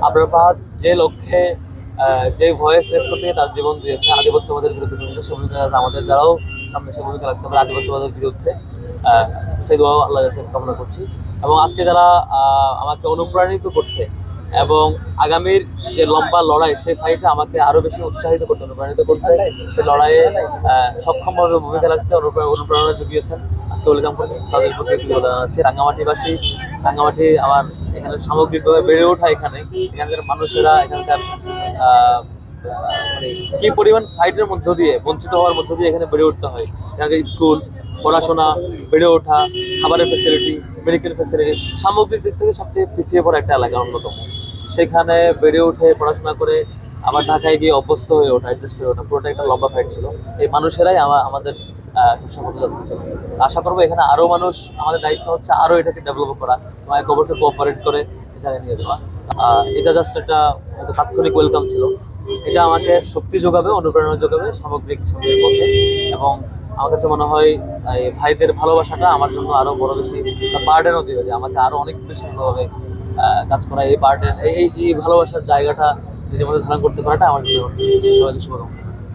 আবরার ফাহাদ যে লক্ষ্যে যে ভয়েস রেস করতে তার জীবন দিয়েছে, আধিপত্যবাদের বিরুদ্ধে ভূমিকা, সে ভূমিকা আমাদের দ্বারাও সামনে সে ভূমিকা রাখতে পারে আধিপত্যবাদের বিরুদ্ধে। সেই দোয়া আল্লাহর কাছে কামনা করছি। এবং আজকে যারা আমাকে অনুপ্রাণিত করতে এবং আগামীর যে লম্বা লড়াই, সেই ফাইটে আমাকে আরো বেশি উৎসাহিত করতে, অনুপ্রাণিত করতে, সেই লড়াইয়ে সক্ষমভাবে ভূমিকা রাখতে অনুপ্রেরণা জুগিয়েছেন, আজকে ওয়েলকাম করছি। তাদের প্রতি ধন্যবাদ জানাচ্ছি। রাঙ্গামাটিবাসী, রাঙ্গামাটি আমার এখানে সামগ্রিকভাবে বেড়ে ওঠা, এখানকার মানুষেরা, এখানকার মানে কি পরিমাণ ফাইটের মধ্য দিয়ে, বঞ্চিত হওয়ার মধ্য দিয়ে এখানে বেড়ে উঠতে হয়। এখানকার স্কুল, পড়াশোনা, বেড়ে ওঠা, খাবারের ফ্যাসিলিটি, মেডিকেল ফ্যাসিলিটি, সামগ্রিক দিক থেকে সবচেয়ে পিছিয়ে পড়া একটা এলাকা অন্যতম। সেখানে বেড়ে উঠে পড়াশোনা করে আবার ঢাকায় গিয়ে অভ্যস্ত হয়ে ওঠা, অ্যাডজাস্ট হয়ে ওঠা, পুরোটা একটা লম্বা ফাইট ছিল। এই মানুষেরাই আমাদের সামর্থ্য যাত্রী ছিল। আশা করবো এখানে আরও মানুষ, আমাদের দায়িত্ব হচ্ছে আরও এটাকে ডেভেলপ করা, গভর্নমেন্টকে কোঅপারেট করে এই জায়গায় নিয়ে যাওয়া। এটা জাস্ট একটা হয়তো তাৎক্ষণিক ওয়েলকাম ছিল। এটা আমাকে শক্তি যোগাবে, অনুপ্রেরণা যোগাবে সামগ্রিক পথে। এবং আমার কাছে মনে হয় এই ভাইদের ভালোবাসাটা আমার জন্য আরো বড় বেশি বার্ডেনও দিবে, যে আমাকে আরো অনেক বেশি ভালোভাবে কাজ করা, এই বার্ডেন, এই ভালোবাসার জায়গাটা নিজের মধ্যে ধারণ করতে পারাটা আমার জন্য হচ্ছে সবাইকে শুভকামনা করছি।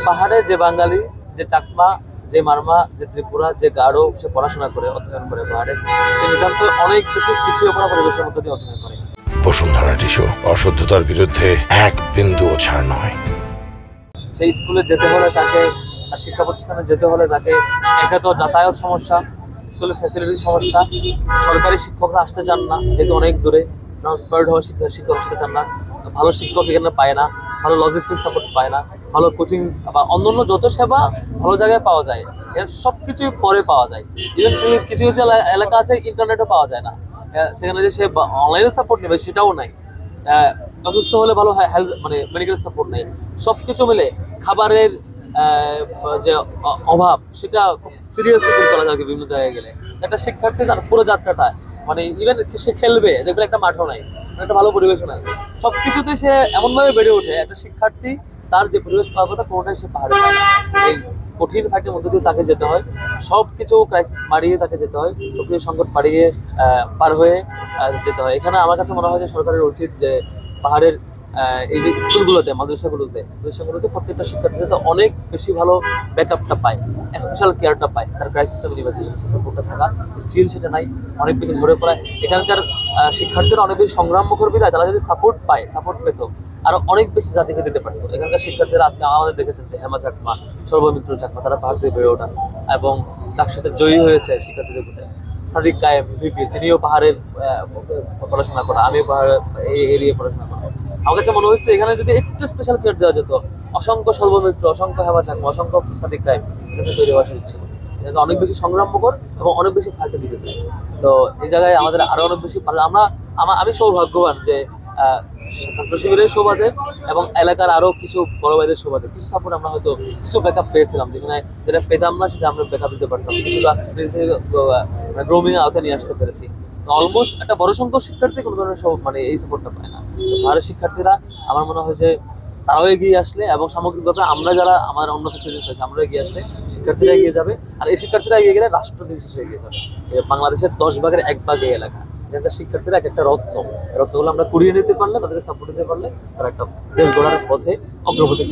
পাহাড়ে যে বাঙালি, যে চাকমা, যে মারমা, যে ত্রিপুরা, যে গাঢ়, সে পড়াশোনা করে, অধ্যয়ন করে পাহাড়ে, সে নিতান্ত অনেক বেশি পিছিয়ে পড়া পরিবেশের মধ্যে দিয়ে অধ্যয়ন করে। বসুন্ধরা টিস্যু, অশুদ্ধতার বিরুদ্ধে এক বিন্দুও ছাড় নয়। সেই স্কুলে যেতে হলে তাকে, শিক্ষা প্রতিষ্ঠানে যেতে হলে তাকে একে তো যাতায়াত সমস্যা, স্কুলের ফ্যাসিলিটির সমস্যা, সরকারি শিক্ষকরা আসতে চান না, যেহেতু অনেক দূরে ট্রান্সফার্ড হওয়া শিক্ষক আসতে চান না, ভালো শিক্ষক এখানে পায় না, ভালো লজিস্টিক সাপোর্ট পায় না, ভালো কোচিং বা অন্যান্য যত সেবা ভালো জায়গায় পাওয়া যায়, এর সব কিছুই পরে পাওয়া যায়। ইভেন কিছু কিছু এলাকা আছে ইন্টারনেটও পাওয়া যায় না, সেখানে যে সে অনলাইনে সাপোর্ট নেবে সেটাও নাই। অসুস্থ হলে ভালো হেলথ মানে মেডিকেল সাপোর্ট নেই। সব কিছু মিলে খাবারের যে অভাব, সেটা খুব সিরিয়াসলি ফিল করা যায় বিভিন্ন জায়গায় গেলে। একটা শিক্ষার্থী তার পুরো যাত্রাটা, মানে ইভেন সে খেলবে, দেখবে একটা মাঠও নাই, একটা ভালো পরিবেশও নাই, সবকিছুতে সে এমনভাবে বেড়ে ওঠে। একটা শিক্ষার্থী তার যে পরিবেশ পাওয়ার কথা কোনোটাই সে পাহাড়ে পায় না। এই কঠিন ফাইটের মধ্যে দিয়ে তাকে যেতে হয়, সব কিছু ক্রাইসিস মারিয়ে তাকে যেতে হয়, সব কিছু সংকট পাড়িয়ে পার হয়ে যেতে হয়। এখানে আমার কাছে মনে হয় যে সরকারের উচিত যে পাহাড়ের এই যে স্কুলগুলোতে, মাদ্রাসাগুলোতে প্রত্যেকটা শিক্ষার্থী যাতে অনেক বেশি ভালো ব্যাকআপটা পায়, স্পেশাল কেয়ারটা পায়, তার ক্রাইসিসটা ইউনিভার্সিটি সাপোর্টটা থাকা, স্টিল সেটা নাই, অনেক বেশি ঝরে পড়ায়। এখানকার শিক্ষার্থীরা অনেক বেশি সংগ্রাম মুখর বিধায় তারা যদি সাপোর্ট পায়, সাপোর্ট পেত, আরো অনেক বেশি জাতিকে দিতে পারতো। এখানকার শিক্ষার্থীরা আজকে আমাদের দেখেছেন যে হেমা চাকমা, সর্বমিত্র চাকমা, তারা পাহাড় থেকে বেড়ে ওঠা এবং তার সাথে জয়ী হয়েছে শিক্ষার্থীদের মধ্যে। সাদিক কায়েম ভিপি, তিনিও পাহাড়ের পড়াশোনা করা, আমিও পাহাড় এই এরিয়ায় পড়াশোনা করা। আমার কাছে মনে হচ্ছে এখানে যদি একটু স্পেশাল কেয়ার দেওয়া যেত, অসংখ্য সর্বমিত্র, অসংখ্য হেমা চাকমা, অসংখ্য সাদিক কায়েম এখানে তৈরি হওয়া ছিল। এখানে অনেক বেশি সংগ্রামমুখর এবং অনেক বেশি ফাইটে দিতে চাই। তো এই জায়গায় আমাদের আরো অনেক বেশি আমি সৌভাগ্যবান যে ছাত্র শিবিরের সুবাদে এবং এলাকার আরো কিছু বড় ভাইদের সুবাদে কিছু সাপোর্ট আমরা হয়তো কিছু ব্যাকআপ পেয়েছিলাম, যেখানে যেটা পেতাম না সেটা আমরা ব্যাকআপ দিতে পারতাম, কিছুটা নিজে থেকে গ্রোমিং আওতায় নিয়ে আসতে পেরেছি। অলমোস্ট একটা বড় সংখ্যক শিক্ষার্থী কোনো ধরনের মানে এই সাপোর্টটা পায় না। ভারতের শিক্ষার্থীরা আমার মনে হয় যে তারাও এগিয়ে আসলে এবং সামগ্রিকভাবে আমরা যারা আমার অন্য ফেসিলিটি পেয়েছি আমরা এগিয়ে আসলে শিক্ষার্থীরা এগিয়ে যাবে, আর এই শিক্ষার্থীরা এগিয়ে গেলে রাষ্ট্র দিন শেষে এগিয়ে যাবে। বাংলাদেশের 10 ভাগের 1 ভাগ এই এলাকা, এখানকার শিক্ষার্থীরা একটা রত্নগুলো আমরা কুড়িয়ে নিতে পারলে, তাদেরকে সাপোর্ট দিতে পারলে তারা একটা দেশ গড়ার পথে অগ্রগতি